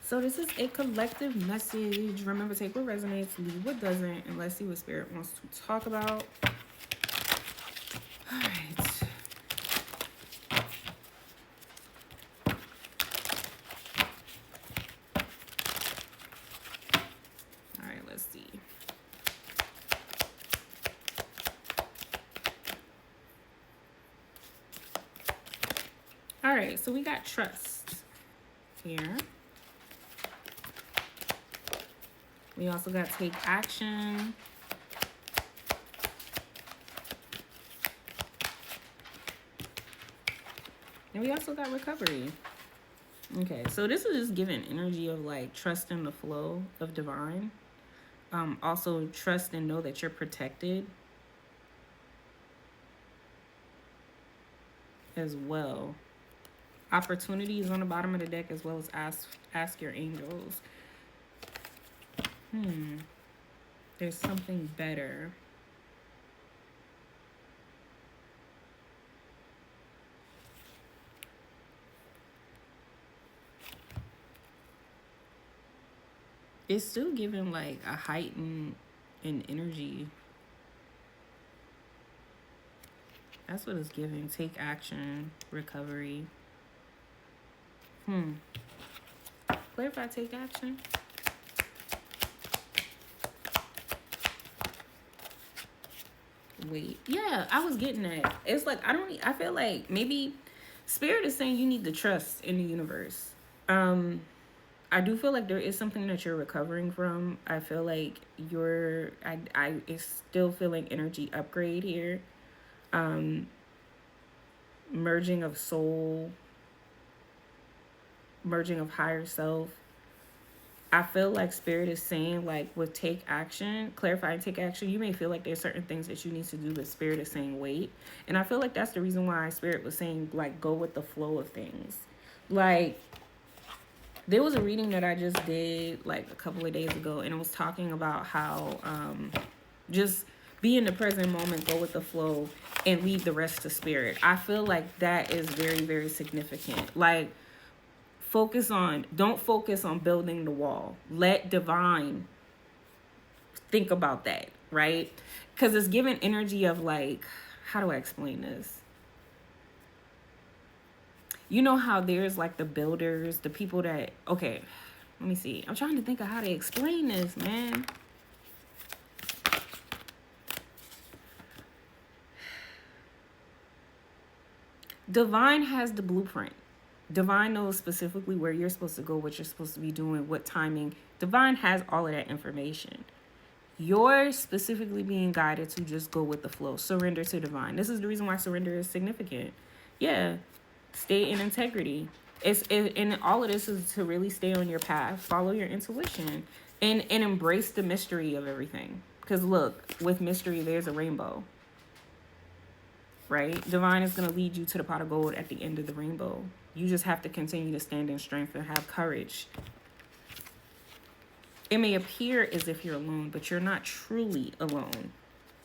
So this is a collective message. Remember, take what resonates, leave what doesn't, and let's see what Spirit wants to talk about. All right. All right, let's see. All right, so we got trust here. We also got take action. And we also got recovery. Okay, so this is just giving energy of like trust in the flow of divine. Also trust and know that you're protected as well. Opportunities on the bottom of the deck, as well as ask your angels. There's something better. It's still giving like a heightened in energy. That's what it's giving. Take action, recovery. Clarify, take action. Wait, yeah, I was getting that. It's like I feel like maybe Spirit is saying you need to trust in the universe. I do feel like there is something that you're recovering from. I feel like I is still feeling energy upgrade here. Merging of soul, merging of higher self. I feel like Spirit is saying, like, with take action, clarify and take action, you may feel like there's certain things that you need to do, but Spirit is saying wait. And I feel like that's the reason why Spirit was saying, like, go with the flow of things. Like, there was a reading that I just did, like, a couple of days ago, and it was talking about how just be in the present moment, go with the flow, and leave the rest to Spirit. I feel like that is very, very significant. Like, don't focus on building the wall. Let divine think about that, right? Because it's giving energy of like, how do I explain this? You know how there's like the builders, the people that, okay, let me see. I'm trying to think of how to explain this, man. Divine has the blueprint. Divine knows specifically where you're supposed to go, what you're supposed to be doing, what timing. Divine has all of that information. You're specifically being guided to just go with the flow. Surrender to divine. This is the reason why surrender is significant. Yeah. Stay in integrity. And all of this is to really stay on your path. Follow your intuition. And embrace the mystery of everything. Because look, with mystery, there's a rainbow. Right? Divine is going to lead you to the pot of gold at the end of the rainbow. You just have to continue to stand in strength and have courage. It may appear as if you're alone, but you're not truly alone.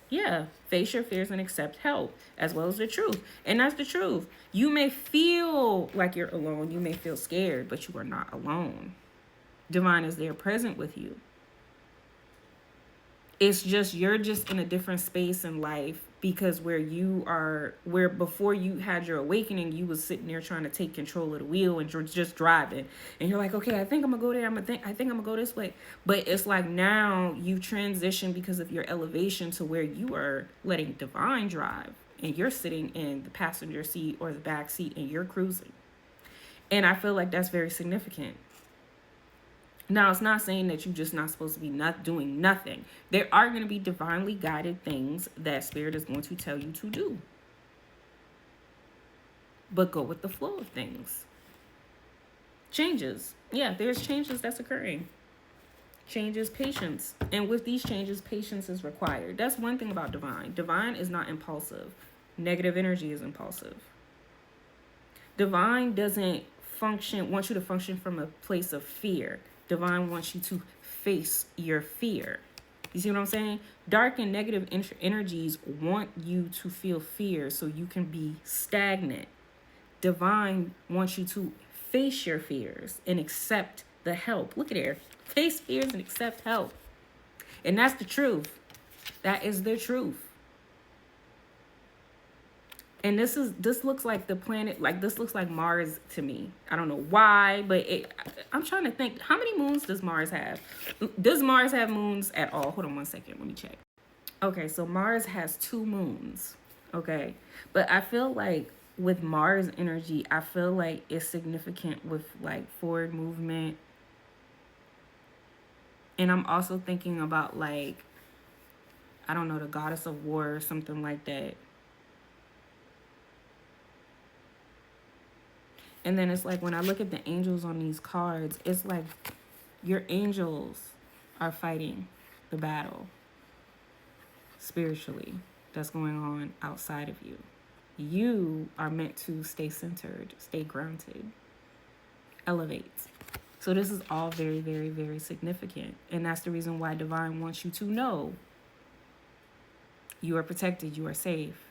Yeah, face your fears and accept help, as well as the truth. And that's the truth. You may feel like you're alone. You may feel scared, but you are not alone. Divine is there present with you. It's just, you're just in a different space in life, because where before you had your awakening, you was sitting there trying to take control of the wheel and you're just driving. And you're like, okay, I think I'm gonna go there. I think I'm gonna go this way. But it's like now you transition because of your elevation to where you are letting divine drive and you're sitting in the passenger seat or the back seat and you're cruising. And I feel like that's very significant. Now, it's not saying that you're just not supposed to be not doing nothing. There are going to be divinely guided things that Spirit is going to tell you to do. But go with the flow of things. Changes. Yeah, there's changes that's occurring. Changes, patience. And with these changes, patience is required. That's one thing about divine. Divine is not impulsive. Negative energy is impulsive. Divine doesn't want you to function from a place of fear. Divine wants you to face your fear. You see what I'm saying? Dark and negative energies want you to feel fear so you can be stagnant. Divine wants you to face your fears and accept the help. Look at there. Face fears and accept help. And that's the truth. That is the truth. And this looks like the planet, like this looks like Mars to me. I don't know why, but I'm trying to think, how many moons does Mars have? Does Mars have moons at all? Hold on one second, let me check. Okay, so Mars has 2 moons, okay? But I feel like with Mars energy, I feel like it's significant with like forward movement. And I'm also thinking about like, I don't know, the goddess of war or something like that. And then it's like when I look at the angels on these cards, it's like your angels are fighting the battle spiritually that's going on outside of you. You are meant to stay centered, stay grounded, elevate. So this is all very, very, very significant. And that's the reason why Divine wants you to know you are protected, you are safe.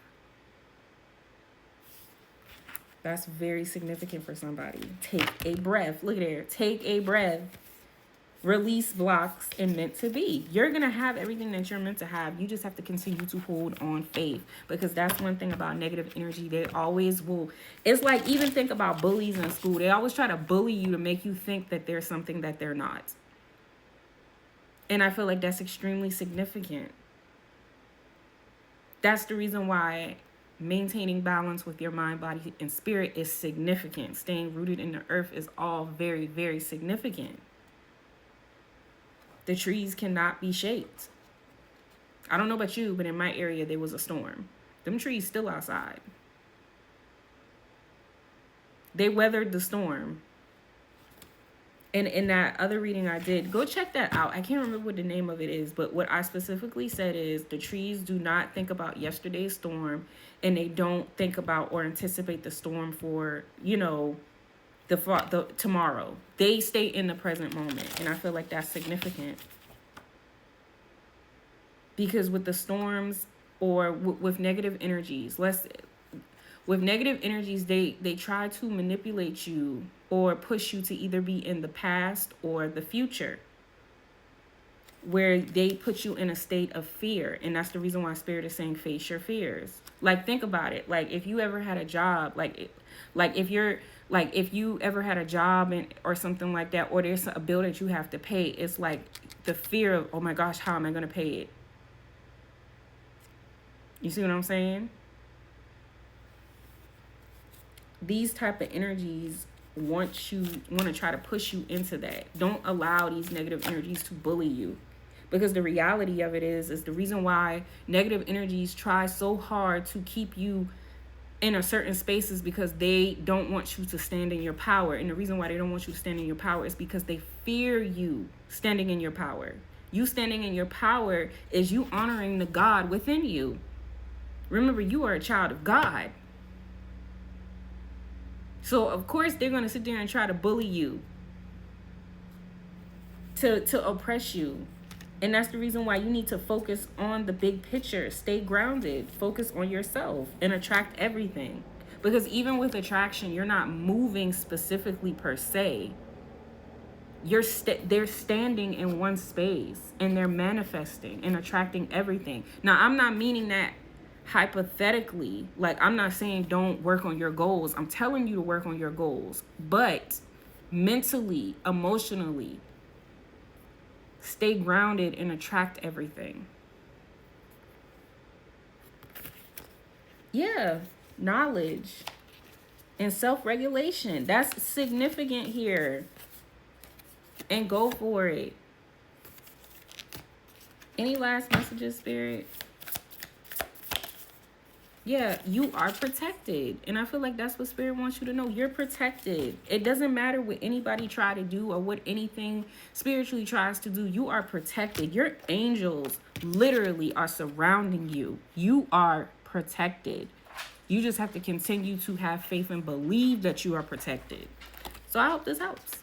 That's very significant for somebody. Take a breath. Look at there. Take a breath. Release blocks and meant to be. You're going to have everything that you're meant to have. You just have to continue to hold on faith. Because that's one thing about negative energy. They always will. It's like, even think about bullies in school. They always try to bully you to make you think that they're something that they're not. And I feel like that's extremely significant. That's the reason why maintaining balance with your mind, body, and spirit is significant. Staying rooted in the earth is all very, very significant. The trees cannot be shaped. I don't know about you, but in my area, there was a storm. Them trees still outside. They weathered the storm. And in that other reading I did, go check that out. I can't remember what the name of it is, but what I specifically said is the trees do not think about yesterday's storm, and they don't think about or anticipate the storm for, you know, the tomorrow. They stay in the present moment, and I feel like that's significant. Because with the storms or with negative energies, they try to manipulate you or push you to either be in the past or the future, where they put you in a state of fear. And that's the reason why Spirit is saying face your fears. Like, think about it. Like, if you ever had a job, if you ever had a job or something like that, or there's a bill that you have to pay, it's like the fear of, oh my gosh, how am I going to pay it? You see what I'm saying? These type of energies want to try to push you into that. Don't allow these negative energies to bully you. Because the reality of it is the reason why negative energies try so hard to keep you in a certain spaces, because they don't want you to stand in your power. And the reason why they don't want you to stand in your power is because they fear you standing in your power. You standing in your power is you honoring the God within you. Remember, you are a child of God. So, of course, they're going to sit there and try to bully you, to oppress you. And that's the reason why you need to focus on the big picture. Stay grounded. Focus on yourself and attract everything. Because even with attraction, you're not moving specifically per se. They're standing in one space and they're manifesting and attracting everything. Now, I'm not meaning that hypothetically. Like, I'm not saying don't work on your goals. I'm telling you to work on your goals. But mentally, emotionally, stay grounded and attract everything. Yeah, knowledge and self-regulation. That's significant here. And go for it. Any last messages, Spirit? Yeah, you are protected. And I feel like that's what Spirit wants you to know. You're protected. It doesn't matter what anybody try to do or what anything spiritually tries to do. You are protected. Your angels literally are surrounding you. You are protected. You just have to continue to have faith and believe that you are protected. So I hope this helps.